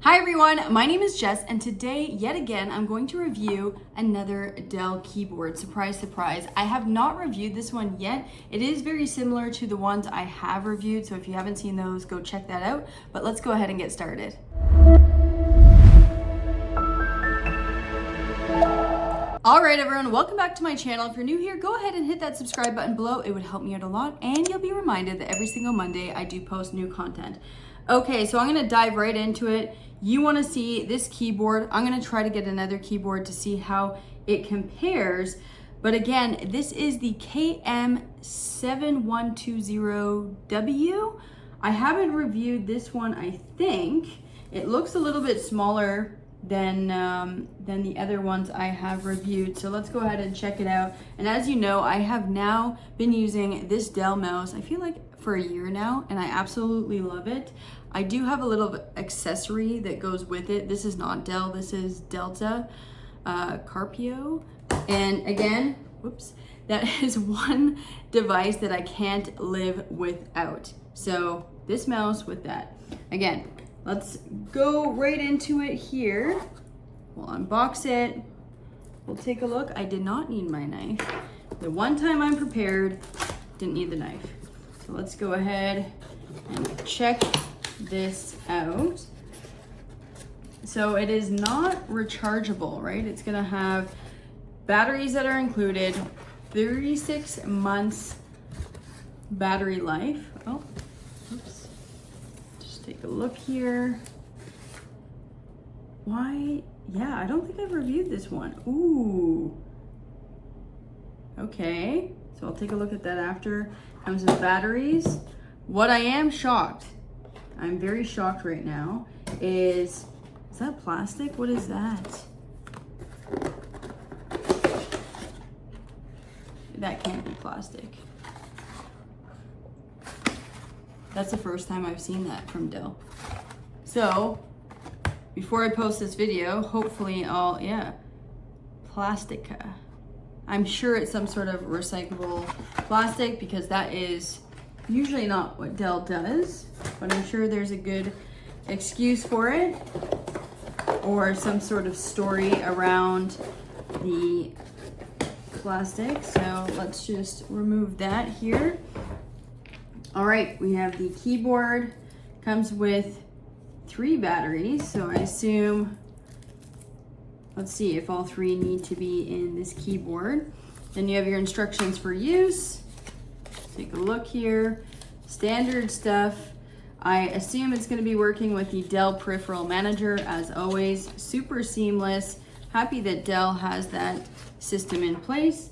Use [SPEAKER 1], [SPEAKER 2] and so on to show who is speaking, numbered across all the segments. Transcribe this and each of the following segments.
[SPEAKER 1] Hi everyone, my name is Jess and today, yet again, I'm going to review another Dell keyboard. Surprise, surprise. I have not reviewed this one yet. It is very similar to the ones I have reviewed, so if you haven't seen those, go check that out. But let's go ahead and get started. All right, everyone, welcome back to my channel. If you're new here, go ahead and hit that subscribe button below. It would help me out a lot, and you'll be reminded that every single Monday I do post new content. Okay, so I'm gonna dive right into it. You wanna see this keyboard. I'm gonna try to get another keyboard to see how it compares. But again, this is the KM7120W. I haven't reviewed this one, I think. It looks a little bit smaller than the other ones I have reviewed. So let's go ahead and check it out. And as you know, I have now been using this Dell mouse, I feel like for a year now, and I absolutely love it. I do have a little accessory that goes with it. This is not Dell, this is Delta Carpio. And again, whoops, that is one device that I can't live without. So this mouse with that. Again, let's go right into it here. We'll unbox it. We'll take a look. I did not need my knife. The one time I'm prepared, didn't need the knife. So let's go ahead and check this out. So it is not rechargeable, right? It's gonna have batteries that are included, 36 months battery life. Oh, oops. Just take a look here. Why? Yeah, I don't think I've reviewed this one. Ooh. Okay, so I'll take a look at that after. Comes with batteries. What I am shocked, I'm very shocked right now, is that plastic? What is that? That can't be plastic. That's the first time I've seen that from Dell. So, before I post this video, hopefully yeah, Plastica. I'm sure it's some sort of recyclable plastic because that is usually not what Dell does, but I'm sure there's a good excuse for it or some sort of story around the plastic. So let's just remove that here. All right, we have the keyboard. Comes with 3 batteries, so I assume, let's see if all 3 need to be in this keyboard. Then you have your instructions for use. Take a look here. Standard stuff. I assume it's going to be working with the Dell Peripheral Manager as always. Super seamless. Happy that Dell has that system in place.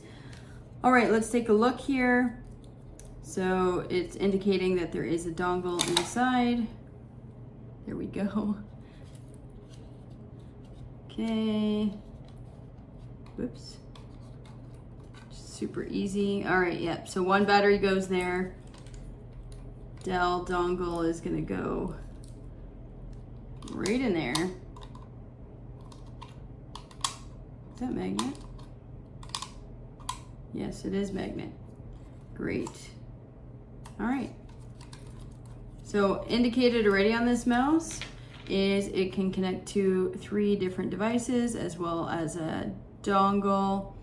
[SPEAKER 1] All right, let's take a look here. So it's indicating that there is a dongle inside. There we go. Okay. Whoops. Super easy. All right, yep. So one battery goes there. Dell dongle is gonna go right in there. Is that magnet? Yes, it is magnet. Great. All right. So indicated already on this mouse is it can connect to 3 different devices as well as a dongle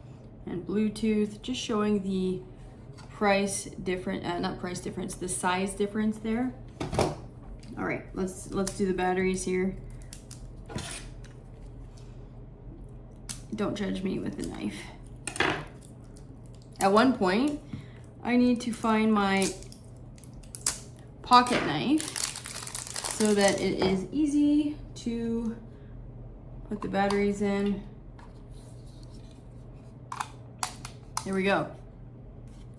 [SPEAKER 1] and Bluetooth, just showing the price difference, not price difference, the size difference there. All right, let's do the batteries here. Don't judge me with the knife. At one point, I need to find my pocket knife so that it is easy to put the batteries in. There we go.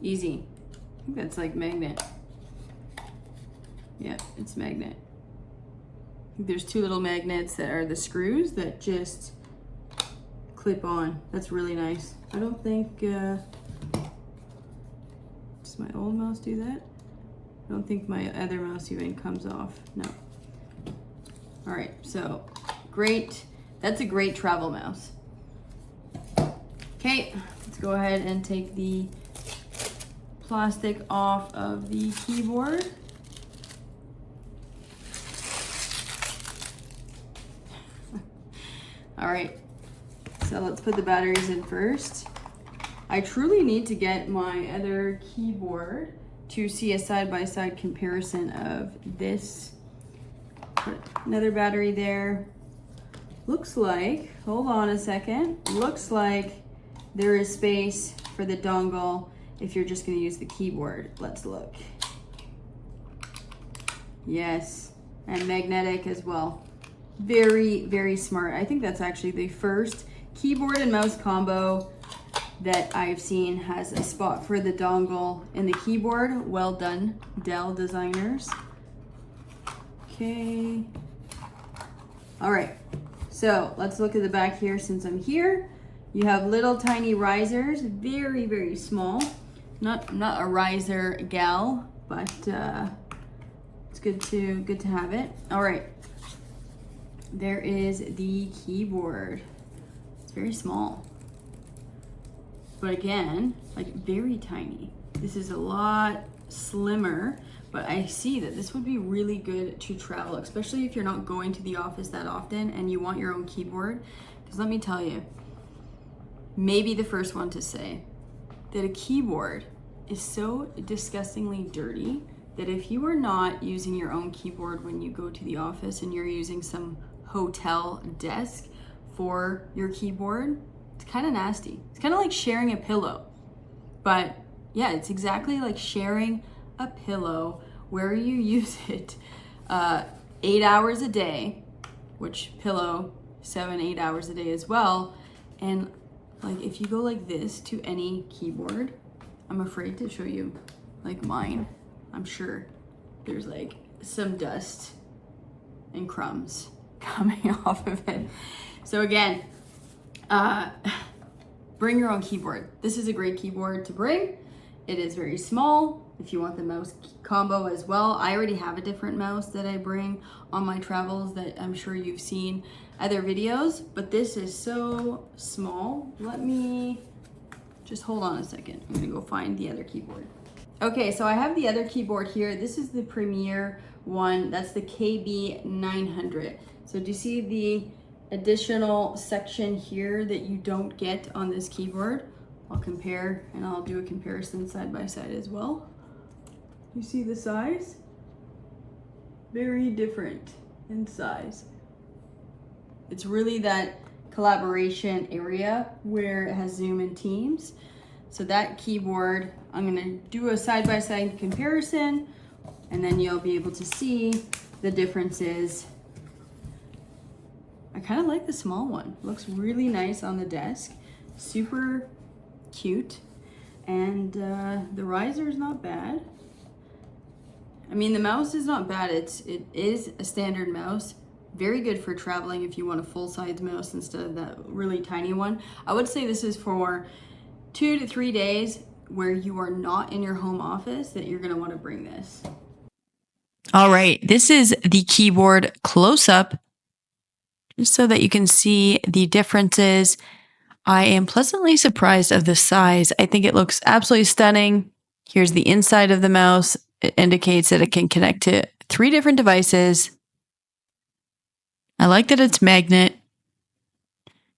[SPEAKER 1] Easy. I think that's like magnet. Yeah, it's magnet. I think there's 2 little magnets that are the screws that just clip on. That's really nice. I don't think, does my old mouse do that? I don't think my other mouse even comes off. No. All right, so great. That's a great travel mouse. Okay, let's go ahead and take the plastic off of the keyboard. All right, so let's put the batteries in first. I truly need to get my other keyboard to see a side-by-side comparison of this. Put another battery there. Looks like, hold on a second, looks like there is space for the dongle if you're just going to use the keyboard. Let's look. Yes, and magnetic as well. Very, very smart. I think that's actually the first keyboard and mouse combo that I've seen has a spot for the dongle in the keyboard. Well done, Dell designers. Okay. All right, so let's look at the back here since I'm here. You have little tiny risers, very, very small. Not a riser gal, but it's good to have it. All right, there is the keyboard. It's very small, but again, like very tiny. This is a lot slimmer, but I see that this would be really good to travel, especially if you're not going to the office that often and you want your own keyboard. Because let me tell you, maybe the first one to say that a keyboard is so disgustingly dirty that if you are not using your own keyboard when you go to the office and you're using some hotel desk for your keyboard, it's kind of nasty. It's kind of like sharing a pillow. But yeah, it's exactly like sharing a pillow where you use it 8 hours a day, which pillow 7-8 hours a day as well. And like if you go like this to any keyboard, I'm afraid to show you like mine. I'm sure there's like some dust and crumbs coming off of it. So again, bring your own keyboard. This is a great keyboard to bring. It is very small. If you want the mouse combo as well, I already have a different mouse that I bring on my travels that I'm sure you've seen other videos, but this is so small. Let me just hold on a second. I'm gonna go find the other keyboard. Okay, so I have the other keyboard here. This is the Premier one. That's the KB900. So do you see the additional section here that you don't get on this keyboard? I'll compare and I'll do a comparison side by side as well. You see the size? Very different in size. It's really that collaboration area where it has Zoom and Teams. So that keyboard, I'm gonna do a side-by-side comparison and then you'll be able to see the differences. I kind of like the small one. Looks really nice on the desk. Super cute. And the riser is not bad. I mean, the mouse is not bad. It is a standard mouse. Very good for traveling if you want a full-size mouse instead of that really tiny one. I would say this is for 2 to 3 days where you are not in your home office that you're gonna wanna bring this.
[SPEAKER 2] All right, this is the keyboard close-up, just so that you can see the differences. I am pleasantly surprised of the size. I think it looks absolutely stunning. Here's the inside of the mouse. It indicates that it can connect to 3 different devices. I like that it's magnet.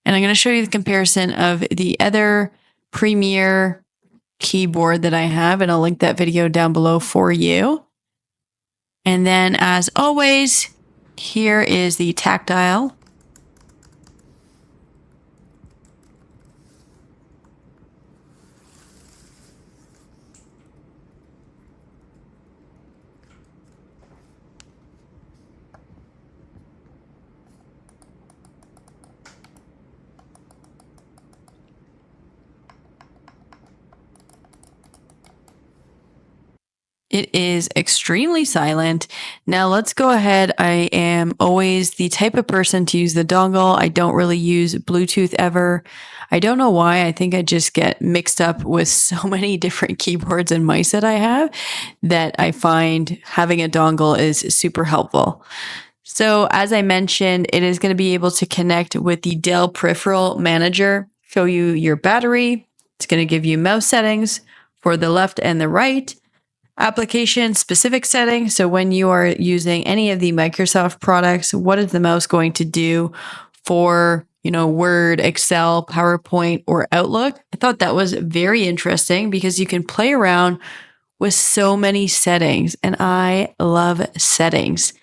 [SPEAKER 2] And I'm going to show you the comparison of the other Premier keyboard that I have, and I'll link that video down below for you. And then, as always, here is the tactile. It is extremely silent. Now let's go ahead. I am always the type of person to use the dongle. I don't really use Bluetooth ever. I don't know why. I think I just get mixed up with so many different keyboards and mice that I have that I find having a dongle is super helpful. So as I mentioned, it is going to be able to connect with the Dell Peripheral Manager, show you your battery. It's going to give you mouse settings for the left and the right. Application specific setting. So when you are using any of the Microsoft products, what is the mouse going to do for Word, Excel, PowerPoint, or Outlook. I thought that was very interesting because you can play around with so many settings, and I love settings.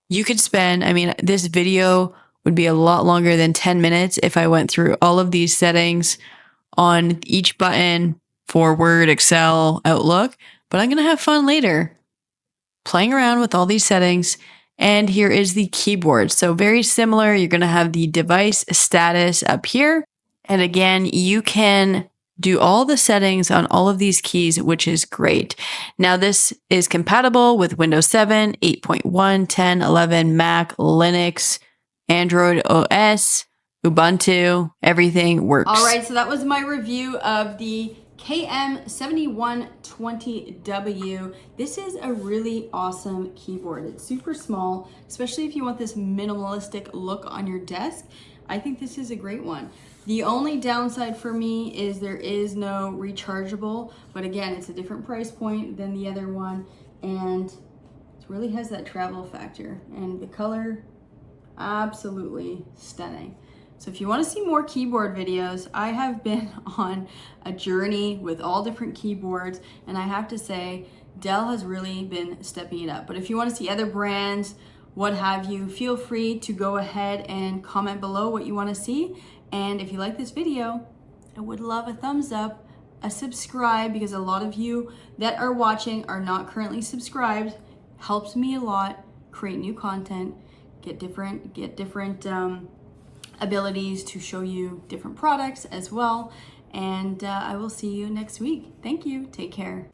[SPEAKER 2] You could spend, this video would be a lot longer than 10 minutes if I went through all of these settings on each button for Word, Excel, Outlook, but I'm going to have fun later playing around with all these settings. And here is the keyboard. So very similar. You're going to have the device status up here. And again, you can do all the settings on all of these keys, which is great. Now, this is compatible with Windows 7, 8.1, 10, 11, Mac, Linux, Android OS, Ubuntu, everything works.
[SPEAKER 1] All right, so that was my review of the KM7120W. This is a really awesome keyboard. It's super small, especially if you want this minimalistic look on your desk. I think this is a great one. The only downside for me is there is no rechargeable, but again, it's a different price point than the other one, and it really has that travel factor, and the color, absolutely stunning. So if you want to see more keyboard videos, I have been on a journey with all different keyboards, and I have to say, Dell has really been stepping it up. But if you want to see other brands, what have you, feel free to go ahead and comment below what you want to see. And if you like this video, I would love a thumbs up, a subscribe, because a lot of you that are watching are not currently subscribed. Helps me a lot, create new content, get different abilities to show you different products as well. And I will see you next week. Thank you. Take care.